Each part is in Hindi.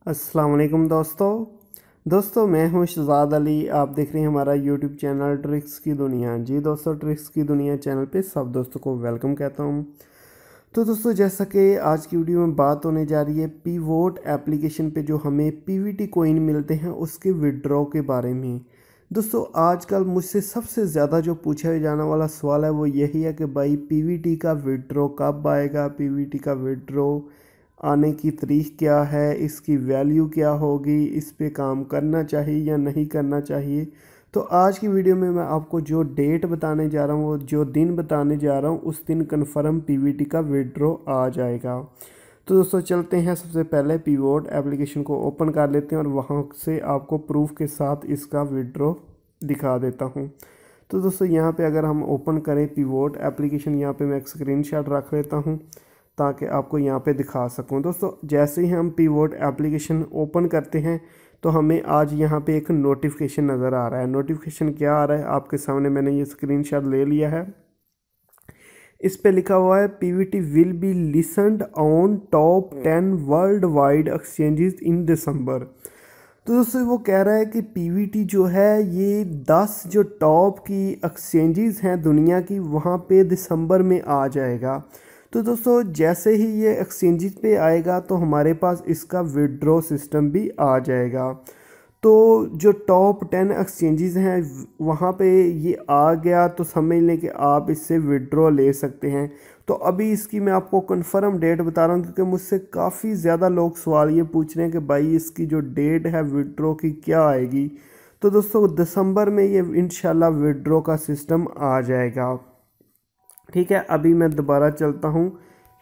अस्सलाम वालेकुम दोस्तों मैं हूं शहजाद अली। आप देख रहे हैं हमारा यूट्यूब चैनल ट्रिक्स की दुनिया। जी दोस्तों, ट्रिक्स की दुनिया चैनल पे सब दोस्तों को वेलकम कहता हूं। तो दोस्तों, जैसा कि आज की वीडियो में बात होने जा रही है पीवोट एप्लीकेशन पे जो हमें पीवीटी कॉइन मिलते हैं उसके विड्रॉ के बारे में। दोस्तों, आजकल मुझसे सबसे ज़्यादा जो पूछा जाने वाला सवाल है वो यही है कि भाई पीवीटी का विड्रॉ कब आएगा, पीवीटी का विड्रॉ आने की तारीख क्या है, इसकी वैल्यू क्या होगी, इस पे काम करना चाहिए या नहीं करना चाहिए। तो आज की वीडियो में मैं आपको जो डेट बताने जा रहा हूँ, वो जो दिन बताने जा रहा हूँ, उस दिन कन्फर्म पीवीटी का विड्रॉ आ जाएगा। तो दोस्तों चलते हैं, सबसे पहले पीवोट एप्लीकेशन को ओपन कर लेते हैं और वहाँ से आपको प्रूफ के साथ इसका विड्रॉ दिखा देता हूँ। तो दोस्तों यहाँ पे अगर हम ओपन करें पीवोट एप्लीकेशन, यहाँ पे मैं एक स्क्रीनशॉट रख लेता हूँ ताकि आपको यहाँ पे दिखा सकूँ। दोस्तों, जैसे ही हम पीवोट एप्लीकेशन ओपन करते हैं तो हमें आज यहाँ पे एक नोटिफिकेशन नज़र आ रहा है। नोटिफिकेशन क्या आ रहा है आपके सामने, मैंने ये स्क्रीनशॉट ले लिया है। इस पे लिखा हुआ है PVT will be listed on top 10 world wide exchanges in December. तो दोस्तों वो कह रहा है कि पीवीटी जो है ये 10 जो टॉप की एक्सचेंजेस हैं दुनिया की, वहाँ पे दिसंबर में आ जाएगा। तो दोस्तों जैसे ही ये एक्सचेंजेस पे आएगा तो हमारे पास इसका विड्रॉ सिस्टम भी आ जाएगा। तो जो टॉप 10 एक्सचेंजेस हैं वहाँ पे ये आ गया तो समझ लें कि आप इससे विड्रॉ ले सकते हैं। तो अभी इसकी मैं आपको कंफर्म डेट बता रहा हूँ क्योंकि मुझसे काफ़ी ज़्यादा लोग सवाल ये पूछ रहे हैं कि भाई इसकी जो डेट है विड्रॉ की क्या आएगी। तो दोस्तों दिसंबर में ये इंशाल्लाह विड्रॉ का सिस्टम आ जाएगा। ठीक है, अभी मैं दोबारा चलता हूँ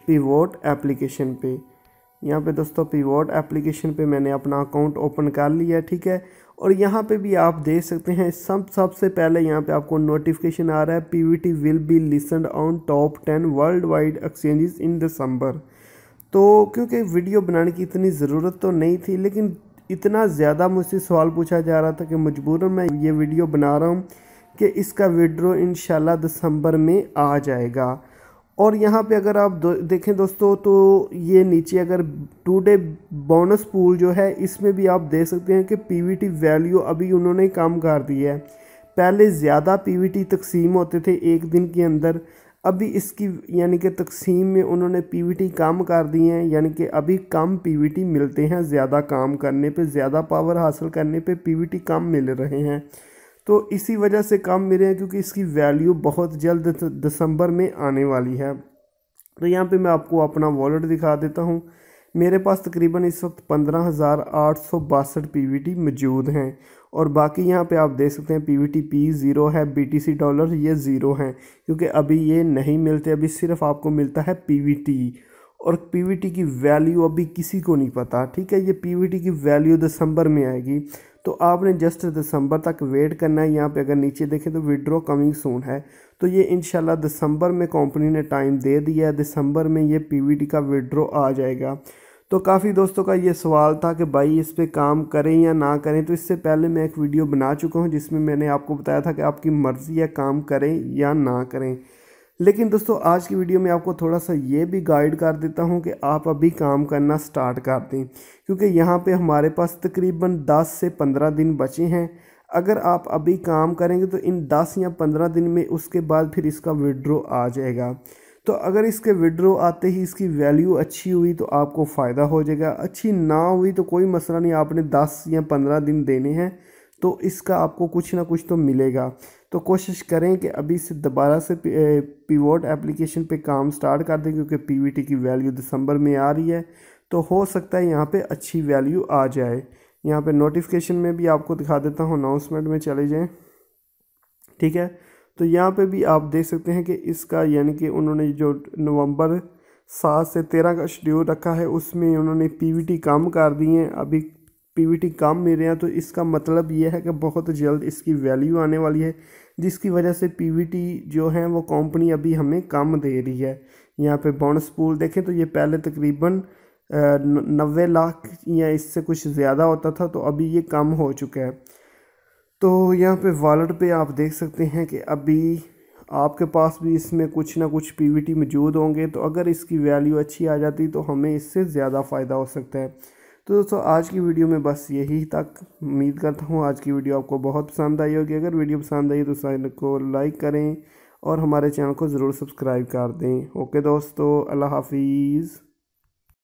पीवोट एप्लीकेशन पे। यहाँ पे दोस्तों पीवोट एप्लीकेशन पे मैंने अपना अकाउंट ओपन कर लिया। ठीक है, और यहाँ पे भी आप देख सकते हैं सबसे पहले यहाँ पे आपको नोटिफिकेशन आ रहा है PVT will be listed on top 10 world wide exchanges in December. तो क्योंकि वीडियो बनाने की इतनी ज़रूरत तो नहीं थी, लेकिन इतना ज़्यादा मुझसे सवाल पूछा जा रहा था कि मजबूरन मैं ये वीडियो बना रहा हूँ कि इसका विड्रॉ इंशाल्लाह दिसंबर में आ जाएगा। और यहाँ पे अगर आप देखें दोस्तों तो ये नीचे अगर टुडे बोनस पूल जो है इसमें भी आप देख सकते हैं कि पीवीटी वैल्यू अभी उन्होंने कम कर दी है। पहले ज़्यादा पीवीटी तकसीम होते थे एक दिन के अंदर, अभी इसकी यानी कि तकसीम में उन्होंने पीवीटी कम कर दिए हैं, यानी कि अभी कम पीवीटी मिलते हैं। ज़्यादा काम करने पे, ज़्यादा पावर हासिल करने पे पीवीटी कम मिल रहे हैं। तो इसी वजह से कम मिले हैं क्योंकि इसकी वैल्यू बहुत जल्द दिसंबर में आने वाली है। तो यहाँ पे मैं आपको अपना वॉलेट दिखा देता हूँ। मेरे पास तकरीबन इस वक्त 15,862 पीवीटी मौजूद हैं और बाकी यहाँ पे आप देख सकते हैं पीवीटी पी ज़ीरो है, बीटीसी डॉलर ये ज़ीरो हैं क्योंकि अभी ये नहीं मिलते। अभी सिर्फ आपको मिलता है पीवीटी और पीवीटी की वैल्यू अभी किसी को नहीं पता। ठीक है, ये पीवीटी की वैल्यू दिसंबर में आएगी तो आपने जस्ट दिसंबर तक वेट करना है। यहाँ पे अगर नीचे देखें तो विड्रॉ कमिंग सून है, तो ये इंशाल्लाह दिसंबर में कंपनी ने टाइम दे दिया है, दिसंबर में ये पीवीटी का विड्रॉ आ जाएगा। तो काफ़ी दोस्तों का ये सवाल था कि भाई इस पे काम करें या ना करें। तो इससे पहले मैं एक वीडियो बना चुका हूँ जिसमें मैंने आपको बताया था कि आपकी मर्ज़ी है काम करें या ना करें। लेकिन दोस्तों आज की वीडियो में आपको थोड़ा सा ये भी गाइड कर देता हूँ कि आप अभी काम करना स्टार्ट कर दें क्योंकि यहाँ पे हमारे पास तकरीबन 10 से 15 दिन बचे हैं। अगर आप अभी काम करेंगे तो इन 10 या 15 दिन में उसके बाद फिर इसका विड्रॉ आ जाएगा। तो अगर इसके विड्रॉ आते ही इसकी वैल्यू अच्छी हुई तो आपको फ़ायदा हो जाएगा, अच्छी ना हुई तो कोई मसला नहीं, आपने 10 या 15 दिन देने हैं तो इसका आपको कुछ ना कुछ तो मिलेगा। तो कोशिश करें कि अभी से दोबारा से पीवोट एप्लीकेशन पे काम स्टार्ट कर दें क्योंकि पीवीटी की वैल्यू दिसंबर में आ रही है तो हो सकता है यहाँ पे अच्छी वैल्यू आ जाए। यहाँ पे नोटिफिकेशन में भी आपको दिखा देता हूँ, अनाउंसमेंट में चले जाएं। ठीक है, तो यहाँ पे भी आप देख सकते हैं कि इसका यानी कि उन्होंने जो नवंबर 7 से 13 का शेड्यूल रखा है उसमें उन्होंने पीवीटी कम कर दिए हैं। अभी पीवीटी कम मिल रहे हैं तो इसका मतलब ये है कि बहुत जल्द इसकी वैल्यू आने वाली है जिसकी वजह से पीवीटी जो है वो कंपनी अभी हमें कम दे रही है। यहाँ पे बोनस पूल देखें तो ये पहले तकरीबन 90 लाख या इससे कुछ ज़्यादा होता था, तो अभी ये कम हो चुका है। तो यहाँ पे वॉलेट पे आप देख सकते हैं कि अभी आपके पास भी इसमें कुछ ना कुछ पीवीटी मौजूद होंगे। तो अगर इसकी वैल्यू अच्छी आ जाती तो हमें इससे ज़्यादा फ़ायदा हो सकता है। तो दोस्तों आज की वीडियो में बस यही तक। उम्मीद करता हूँ आज की वीडियो आपको बहुत पसंद आई होगी। अगर वीडियो पसंद आई तो चैनल को लाइक करें और हमारे चैनल को ज़रूर सब्सक्राइब कर दें। ओके दोस्तों, अल्लाह हाफिज़।